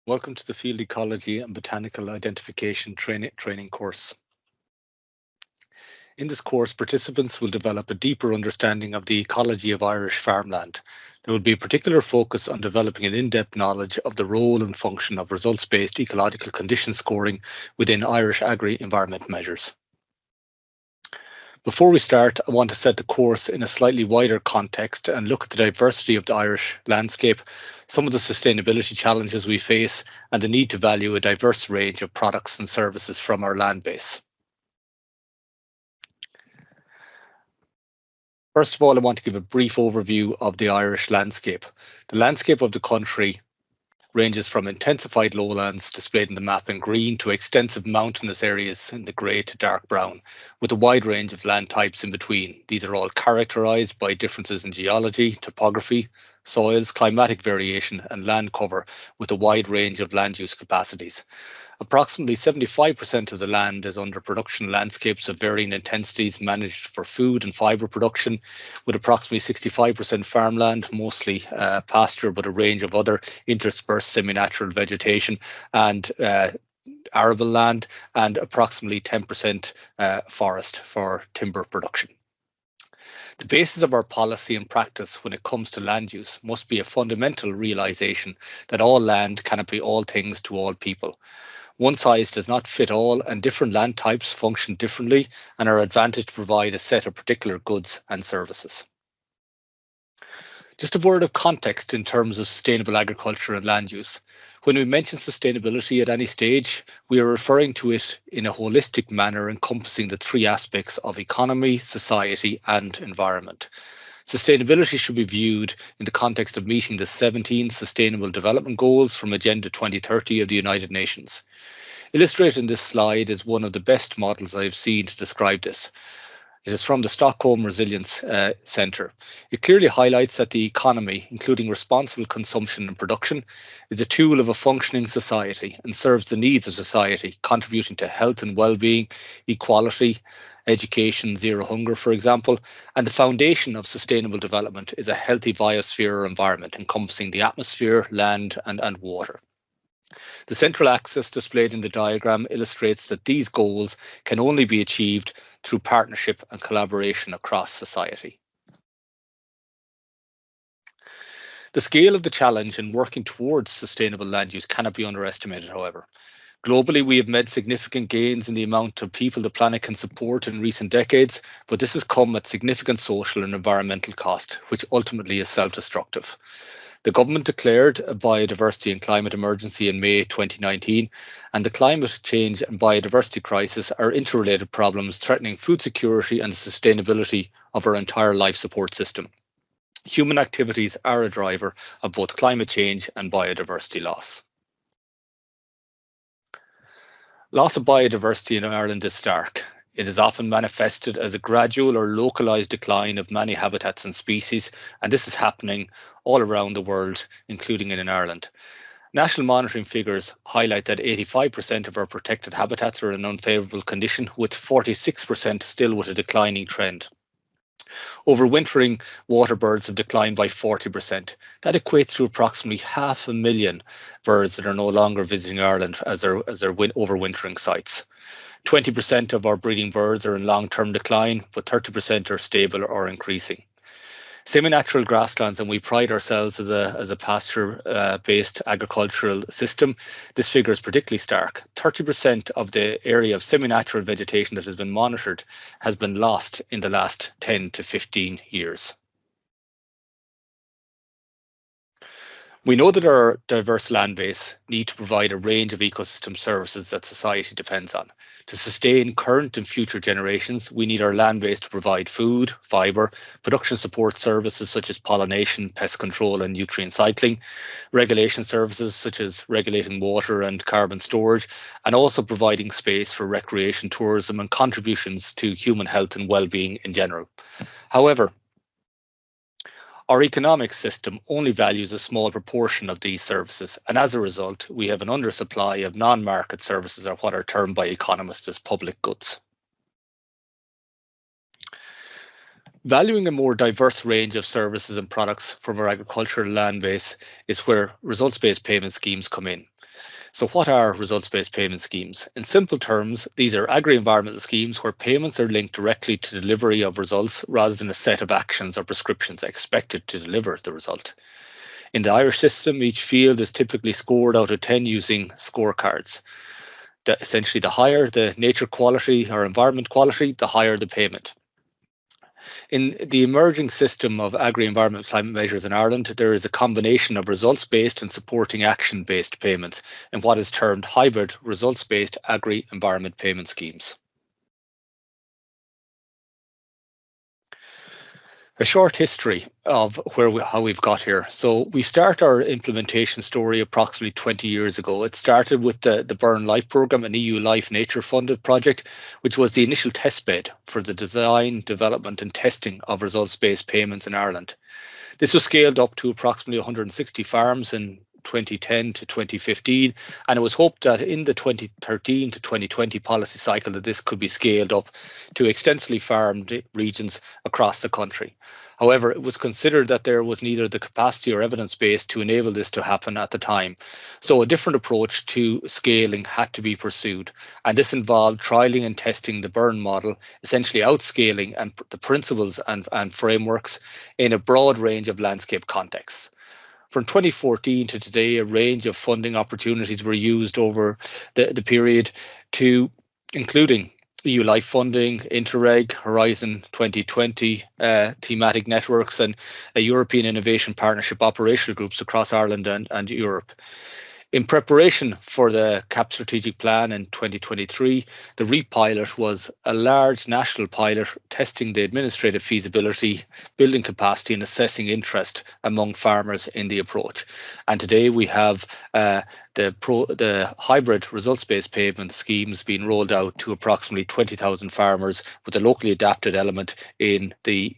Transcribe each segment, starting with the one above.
Welcome to the Field Ecology and Botanical Identification training course. In this course, participants will develop a deeper understanding of the ecology of Irish farmland. There will be a particular focus on developing an in-depth knowledge of the role and function of results-based ecological condition scoring within Irish agri-environment measures. Before we start, I want to set the course in a slightly wider context and look at the diversity of the Irish landscape, some of the sustainability challenges we face, and the need to value a diverse range of products and services from our land base. First of all, I want to give a brief overview of the Irish landscape. The landscape of the country ranges from intensified lowlands displayed in the map in green to extensive mountainous areas in the grey to dark brown, with a wide range of land types in between. These are all characterised by differences in geology, topography, soils, climatic variation and land cover, with a wide range of land use capacities. Approximately 75% of the land is under production landscapes of varying intensities managed for food and fibre production, with approximately 65% farmland, mostly pasture, but a range of other interspersed semi-natural vegetation and arable land, and approximately 10% forest for timber production. The basis of our policy and practice when it comes to land use must be a fundamental realisation that all land cannot be all things to all people. One size does not fit all, and different land types function differently and are advantaged to provide a set of particular goods and services. Just a word of context in terms of sustainable agriculture and land use. When we mention sustainability at any stage, we are referring to it in a holistic manner encompassing the three aspects of economy, society and environment. Sustainability should be viewed in the context of meeting the 17 Sustainable Development Goals from Agenda 2030 of the United Nations. Illustrated in this slide is one of the best models I have seen to describe this. It is from the Stockholm Resilience Centre. It clearly highlights that the economy, including responsible consumption and production, is a tool of a functioning society and serves the needs of society, contributing to health and well-being, equality, education, zero hunger, for example, and the foundation of sustainable development is a healthy biosphere or environment encompassing the atmosphere, land and water. The central axis displayed in the diagram illustrates that these goals can only be achieved through partnership and collaboration across society. The scale of the challenge in working towards sustainable land use cannot be underestimated, however. Globally, we have made significant gains in the amount of people the planet can support in recent decades, but this has come at significant social and environmental cost, which ultimately is self-destructive. The government declared a biodiversity and climate emergency in May 2019, and the climate change and biodiversity crisis are interrelated problems threatening food security and the sustainability of our entire life support system. Human activities are a driver of both climate change and biodiversity loss. Loss of biodiversity in Ireland is stark. It is often manifested as a gradual or localised decline of many habitats and species, and this is happening all around the world, including in Ireland. National monitoring figures highlight that 85% of our protected habitats are in unfavourable condition, with 46% still with a declining trend. Overwintering water birds have declined by 40%. That equates to approximately 500,000 birds that are no longer visiting Ireland as their overwintering sites. 20% of our breeding birds are in long-term decline, but 30% are stable or increasing. Semi-natural grasslands, and we pride ourselves as a pasture-based agricultural system. This figure is particularly stark. 30% of the area of semi-natural vegetation that has been monitored has been lost in the last 10 to 15 years. We know that our diverse land base need to provide a range of ecosystem services that society depends on. To sustain current and future generations, we need our land base to provide food, fibre, production support services such as pollination, pest control and nutrient cycling, regulation services such as regulating water and carbon storage, and also providing space for recreation, tourism and contributions to human health and well-being in general. However, our economic system only values a small proportion of these services, and as a result, we have an undersupply of non-market services, or what are termed by economists as public goods. Valuing a more diverse range of services and products from our agricultural land base is where results-based payment schemes come in. So what are results-based payment schemes? In simple terms, these are agri-environmental schemes where payments are linked directly to delivery of results rather than a set of actions or prescriptions expected to deliver the result. In the Irish system, each field is typically scored out of 10 using scorecards. Essentially, the higher the nature quality or environment quality, the higher the payment. In the emerging system of agri-environmental climate measures in Ireland, there is a combination of results-based and supporting action-based payments in what is termed hybrid results-based agri-environment payment schemes. A short history of how we've got here. So we start our implementation story approximately 20 years ago. It started with the Burn Life programme, an EU Life Nature funded project, which was the initial testbed for the design, development and testing of results-based payments in Ireland. This was scaled up to approximately 160 farms in 2010 to 2015, and it was hoped that in the 2013 to 2020 policy cycle that this could be scaled up to extensively farmed regions across the country. However, it was considered that there was neither the capacity or evidence base to enable this to happen at the time. So a different approach to scaling had to be pursued, and this involved trialling and testing the Burn model, essentially outscaling and the principles and frameworks in a broad range of landscape contexts. From 2014 to today, a range of funding opportunities were used over the period to including EU Life funding, Interreg, Horizon 2020, thematic networks and European Innovation Partnership operational groups across Ireland and Europe. In preparation for the CAP strategic plan in 2023, the REAP pilot was a large national pilot testing the administrative feasibility, building capacity and assessing interest among farmers in the approach. And today we have the hybrid results-based payment schemes being rolled out to approximately 20,000 farmers with a locally adapted element in the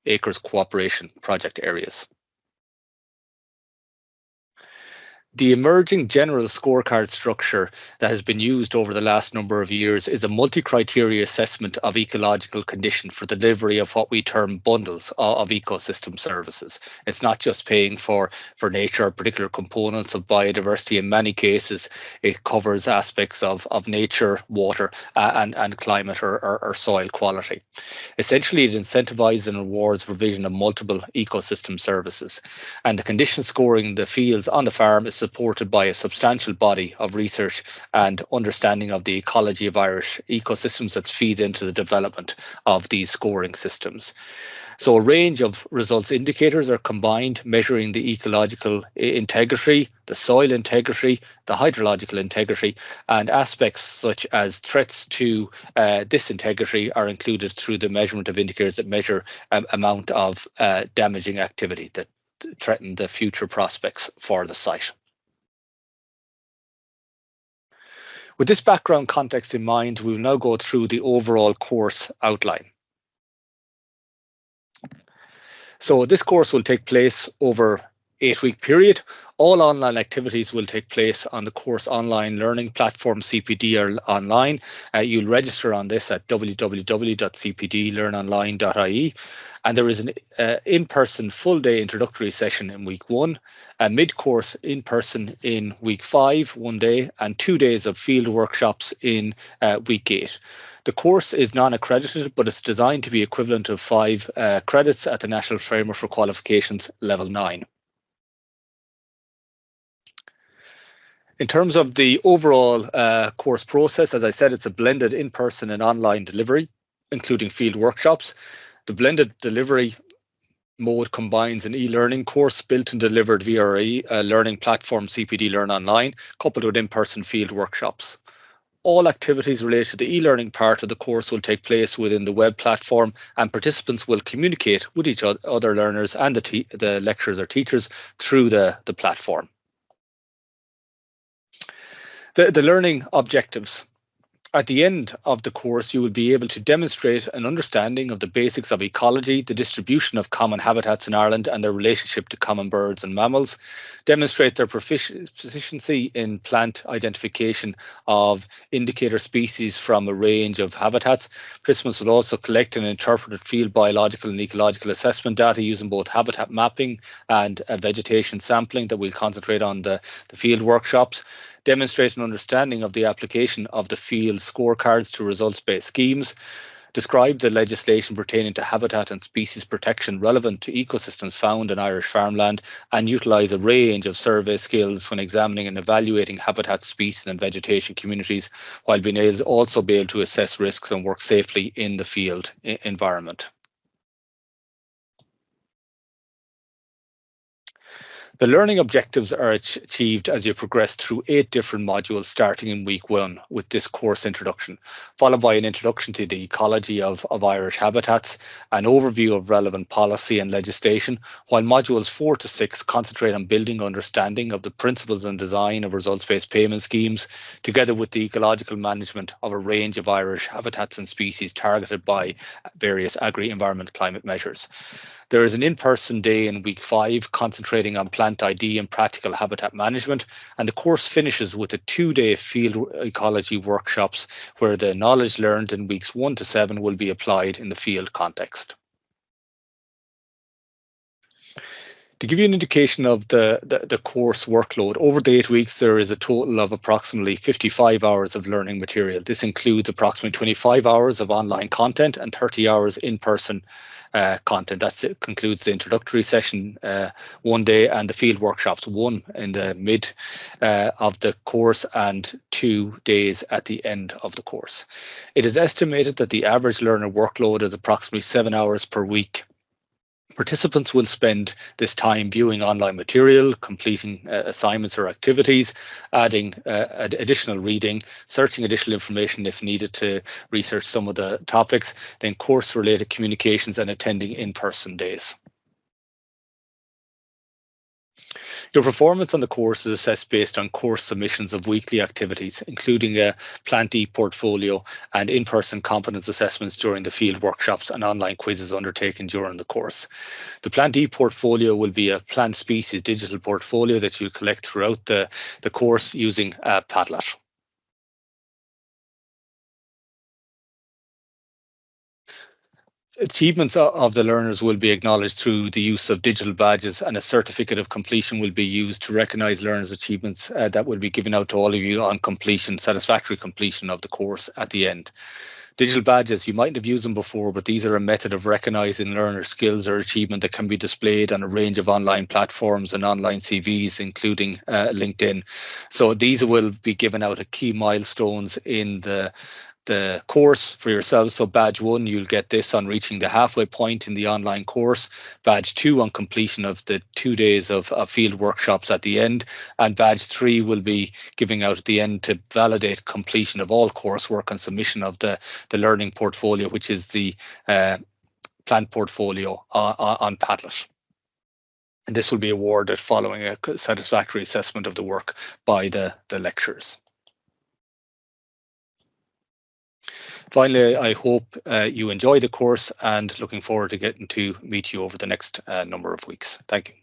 acres cooperation project areas. The emerging general scorecard structure that has been used over the last number of years is a multi-criteria assessment of ecological condition for the delivery of what we term bundles of ecosystem services. It's not just paying for nature or particular components of biodiversity. In many cases, it covers aspects of nature, water, and climate or soil quality. Essentially, it incentivizes and rewards provision of multiple ecosystem services. And the condition scoring the fields on the farm is supported by a substantial body of research and understanding of the ecology of Irish ecosystems that feeds into the development of these scoring systems. So a range of results indicators are combined, measuring the ecological integrity, the soil integrity, the hydrological integrity, and aspects such as threats to this integrity are included through the measurement of indicators that measure amount of damaging activity that threaten the future prospects for the site. With this background context in mind, we will now go through the overall course outline. So this course will take place over 8-week period. All online activities will take place on the course online learning platform CPD or online. You'll register on this at www.cpdlearnonline.ie. And there is an in-person full-day introductory session in week 1, a mid-course in-person in week 5, 1 day, and 2 days of field workshops in week 8. The course is non-accredited, but it's designed to be equivalent of 5 credits at the National Framework for Qualifications Level 9. In terms of the overall course process, as I said, it's a blended in-person and online delivery, including field workshops. The blended delivery mode combines an e-learning course built and delivered via our learning platform CPD Learn Online, coupled with in-person field workshops. All activities related to the e-learning part of the course will take place within the web platform, and participants will communicate with each other learners and the lecturers or teachers through the platform. The learning objectives. At the end of the course, you will be able to demonstrate an understanding of the basics of ecology, the distribution of common habitats in Ireland and their relationship to common birds and mammals, demonstrate their proficiency in plant identification of indicator species from a range of habitats. Participants will also collect and interpret field biological and ecological assessment data using both habitat mapping and vegetation sampling that we'll concentrate on the field workshops. Demonstrate an understanding of the application of the field scorecards to results-based schemes, describe the legislation pertaining to habitat and species protection relevant to ecosystems found in Irish farmland, and utilise a range of survey skills when examining and evaluating habitat, species and vegetation communities, while being able also be able to assess risks and work safely in the field environment. The learning objectives are achieved as you progress through 8 different modules starting in week 1 with this course introduction, followed by an introduction to the ecology of Irish habitats, an overview of relevant policy and legislation, while modules 4 to 6 concentrate on building understanding of the principles and design of results-based payment schemes, together with the ecological management of a range of Irish habitats and species targeted by various agri-environment climate measures. There is an in-person day in week 5 concentrating on plant ID and practical habitat management, and the course finishes with a 2-day field ecology workshops where the knowledge learned in weeks 1 to 7 will be applied in the field context. To give you an indication of the course workload, over the 8 weeks, there is a total of approximately 55 hours of learning material. This includes approximately 25 hours of online content and 30 hours in-person content. That concludes the introductory session 1 day and the field workshops, 1 in the mid of the course and 2 days at the end of the course. It is estimated that the average learner workload is approximately 7 hours per week. Participants will spend this time viewing online material, completing assignments or activities, adding additional reading, searching additional information if needed to research some of the topics, then course-related communications and attending in-person days. Your performance on the course is assessed based on course submissions of weekly activities, including a Plant E portfolio and in-person competence assessments during the field workshops and online quizzes undertaken during the course. The Plant E portfolio will be a plant species digital portfolio that you collect throughout the course using Padlet. Achievements of the learners will be acknowledged through the use of digital badges, and a certificate of completion will be used to recognise learners' achievements that will be given out to all of you on completion, satisfactory completion of the course at the end. Digital badges, you mightn't have used them before, but these are a method of recognising learner skills or achievement that can be displayed on a range of online platforms and online CVs, including LinkedIn. So these will be given out at key milestones in the course for yourselves. So badge 1, you'll get this on reaching the halfway point in the online course. Badge 2 on completion of the 2 days of field workshops at the end. And badge 3 will be giving out at the end to validate completion of all coursework and submission of the learning portfolio, which is the plant portfolio on Padlet. And this will be awarded following a satisfactory assessment of the work by the lecturers. Finally, I hope you enjoy the course and looking forward to getting to meet you over the next number of weeks. Thank you.